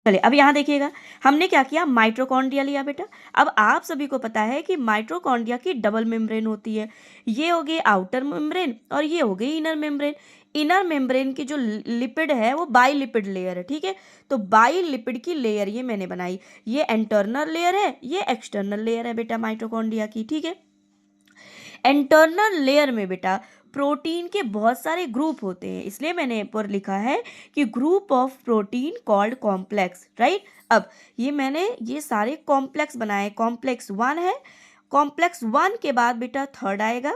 चलिए अब यहाँ देखिएगा, हमने क्या किया, माइटोकॉन्ड्रिया लिया बेटा। अब आप सभी को पता है कि माइटोकॉन्ड्रिया की डबल मेम्ब्रेन होती है। ये हो गई आउटर मेम्ब्रेन और ये हो गई इनर मेम्ब्रेन। इनर मेम्ब्रेन की जो लिपिड है वो बाई लिपिड लेयर है, ठीक है। तो बाई लिपिड की लेयर ये मैंने बनाई, ये इंटरनल लेयर है, ये एक्सटर्नल लेयर है बेटा माइटोकॉन्ड्रिया की, ठीक है। इंटरनल लेयर में बेटा प्रोटीन के बहुत सारे ग्रुप होते हैं, इसलिए मैंने ऊपर लिखा है कि group of protein called complex, right. अब ये मैंने ये सारे कॉम्प्लेक्स बनाए, कॉम्प्लेक्स 1 है, कॉम्प्लेक्स 1 के बाद बेटा थर्ड आएगा,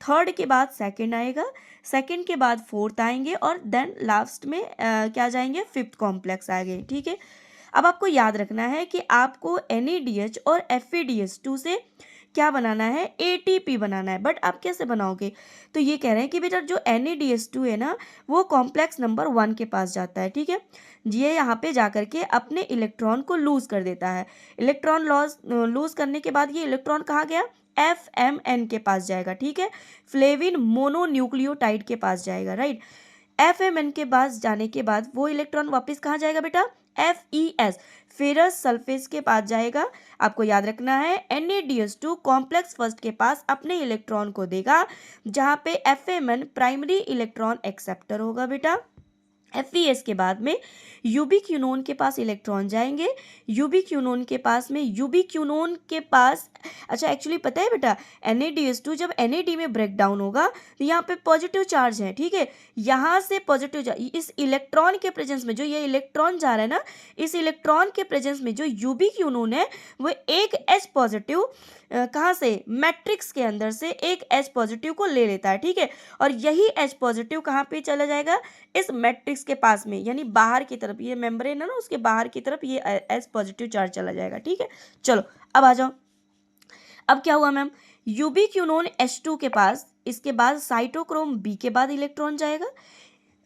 थर्ड के बाद सेकंड आएगा, सेकंड के बाद फोर्थ आएंगे और देन लास्ट में क्या जाएंगे, फिफ्थ कॉम्प्लेक्स आएंगे, ठीक है। अब आपको याद रखना है कि आपको NADH और FADH2 से क्या बनाना है, ATP बनाना है। बट आप कैसे बनाओगे, तो ये कह रहे हैं कि बेटा जो NADH2 है ना वो कॉम्प्लेक्स नंबर 1 के पास जाता है, ठीक है। ये यहाँ पे जाकर के अपने इलेक्ट्रॉन को लूज कर देता है। इलेक्ट्रॉन लूज करने के बाद ये इलेक्ट्रॉन कहाँ गया, FMN के पास जाएगा, ठीक है, फ्लेविन मोनोन्यूक्लियोटाइड के पास जाएगा, राइट। FMN के पास जाने के बाद वो इलेक्ट्रॉन वापस कहाँ जाएगा बेटा, FeS फेरस सल्फेट के पास जाएगा। आपको याद रखना है NADH2 कॉम्प्लेक्स फर्स्ट के पास अपने इलेक्ट्रॉन को देगा, जहां पे FMN प्राइमरी इलेक्ट्रॉन एक्सेप्टर होगा बेटा। FeS के बाद में यूबिक्यूनोन के पास इलेक्ट्रॉन जाएंगे, यूबिक्यूनोन के पास में यूबिक्यूनोन के पास, अच्छा एक्चुअली पता है बेटा NADH2 जब NAD में ब्रेक डाउन होगा तो यहाँ पे पॉजिटिव चार्ज है, ठीक है। यहाँ से पॉजिटिव इस इलेक्ट्रॉन के प्रेजेंस में जो ये इलेक्ट्रॉन जा रहा है ना, इस इलेक्ट्रॉन के प्रेजेंस में जो यूबिक्यूनोन है वो एक H पॉजिटिव कहाँ से, मैट्रिक्स के अंदर से एक H पॉजिटिव को ले लेता है, ठीक है। और यही H पॉजिटिव कहाँ पे चला जाएगा, इस मैट्रिक्स के पास में, यानी बाहर की तरफ, ये मेम्ब्रेन है ना उसके बाहर की तरफ ये H पॉजिटिव चार्ज चला जाएगा, ठीक है। चलो अब आ जाओ, अब क्या हुआ मैम, यूबिक्यूनोन H2 के पास, इसके बाद साइटोक्रोम B के बाद इलेक्ट्रॉन जाएगा,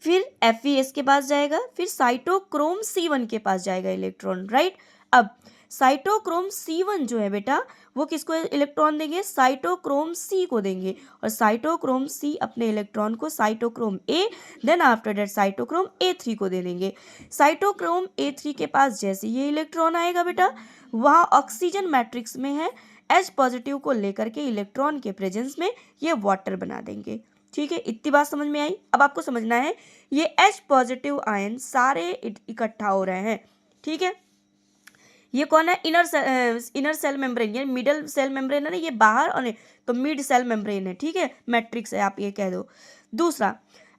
फिर FeS के पास जाएगा, फिर साइटोक्रोम C1 के पास जाएगा इलेक्ट्रॉन, राइट। अब साइटोक्रोम C1 जो है बेटा वो किसको इलेक्ट्रॉन देंगे, साइटोक्रोम C को देंगे, और साइटोक्रोम C अपने इलेक्ट्रॉन को cytochrome A, then after that cytochrome A3 को दे देंगे। साइटोक्रोम A3 के पास जैसे ये इलेक्ट्रॉन आएगा बेटा, वहाँ ऑक्सीजन मैट्रिक्स में है, H पॉजिटिव को लेकर के इलेक्ट्रॉन के प्रेजेंस में ये वाटर बना देंगे, ठीक है। इतनी बात समझ में आई। अब आपको समझना है ये H पॉजिटिव आयन सारे इकट्ठा हो रहे हैं, ठीक है। ये कौन है, इनर सेल मेम्ब्रेन, ये मिडल सेल मेम्ब्रेन है ना, ये बाहर, और तो मिड सेल मेम्ब्रेन है, ठीक है, मैट्रिक्स है आप ये कह दो। दूसरा,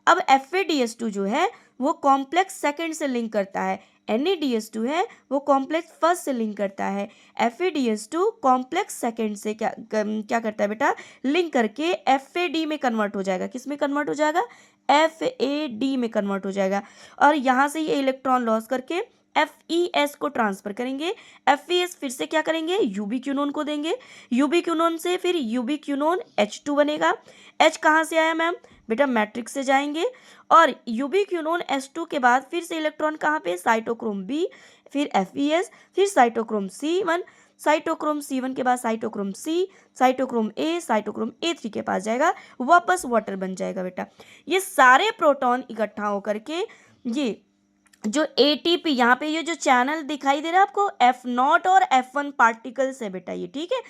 अब FADH2 जो है वो कॉम्प्लेक्स सेकंड से लिंक करता है, NADH2 है वो कॉम्प्लेक्स फर्स्ट से लिंक करता है, FADH2 कॉम्प्लेक्स सेकंड से क्या करता है बेटा, लिंक करके FAD में कन्वर्ट हो जाएगा, किस में कन्वर्ट हो जाएगा, FAD में कन्वर्ट हो जाएगा, और यहाँ से ये इलेक्ट्रॉन लॉस करके FeS को ट्रांसफर करेंगे। FeS फिर से क्या करेंगे, यूबिक्यूनोन को देंगे, यूबिक्यूनोन से फिर यूबिक्यूनोन H2 बनेगा। H कहाँ से आया मैम, बेटा मैट्रिक्स से जाएंगे, और यूबिक्यूनोन H2 के बाद फिर से इलेक्ट्रॉन कहाँ पे, साइटोक्रोम B, फिर FeS, फिर साइटोक्रोम C1, साइटोक्रोम C1 के बाद cytochrome C, cytochrome A, cytochrome A3 के पास जाएगा, वापस वाटर बन जाएगा बेटा। ये सारे प्रोटॉन इकट्ठा होकर के ये जो ATP, यहाँ पे ये जो चैनल दिखाई दे रहा है आपको F0 और F1 पार्टिकल्स है बेटा ये, ठीक है,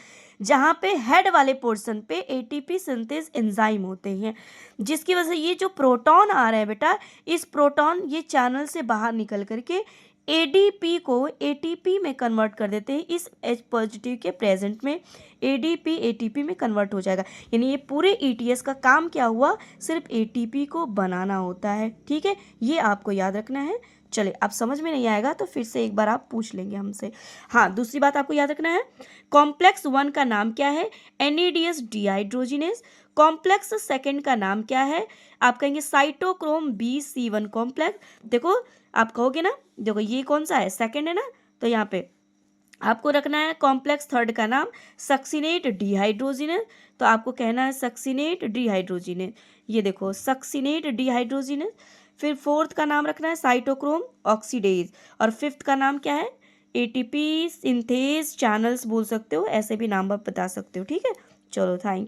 जहाँ पे हेड वाले पोर्शन पे ATP सिंथेस एंजाइम होते हैं, जिसकी वजह से ये जो प्रोटॉन आ रहा है बेटा, इस प्रोटॉन ये चैनल से बाहर निकल करके ADP को ATP में कन्वर्ट कर देते हैं, इस H पॉजिटिव के प्रेजेंट में ADP ATP में कन्वर्ट हो जाएगा। यानी ये पूरे ETS का काम क्या हुआ, सिर्फ ATP को बनाना होता है, ठीक है, ये आपको याद रखना है। चले अब समझ में नहीं आएगा तो फिर से एक बार आप पूछ लेंगे हमसे। हाँ, दूसरी बात आपको याद रखना है, कॉम्प्लेक्स 1 का नाम क्या है, NADH डिहाइड्रोजिनेस। कॉम्प्लेक्स सेकंड का नाम क्या है, आप कहेंगे साइटोक्रोम BC1 कॉम्प्लेक्स। देखो आप कहोगे ना, देखो ये कौन सा है, सेकंड है ना, तो यहाँ पे आपको रखना है कॉम्प्लेक्स थर्ड का नाम सक्सिनेट डिहाइड्रोजिनेस, तो आपको कहना है सक्सिनेट डिहाइड्रोजिनेस, ये देखो सक्सिनेट डिहाइड्रोजिनेस। फिर फोर्थ का नाम रखना है साइटोक्रोम ऑक्सीडेज, और फिफ्थ का नाम क्या है, ATP सिंथेस चैनल्स बोल सकते हो, ऐसे भी नाम आप बता सकते हो, ठीक है। चलो थैंक यू।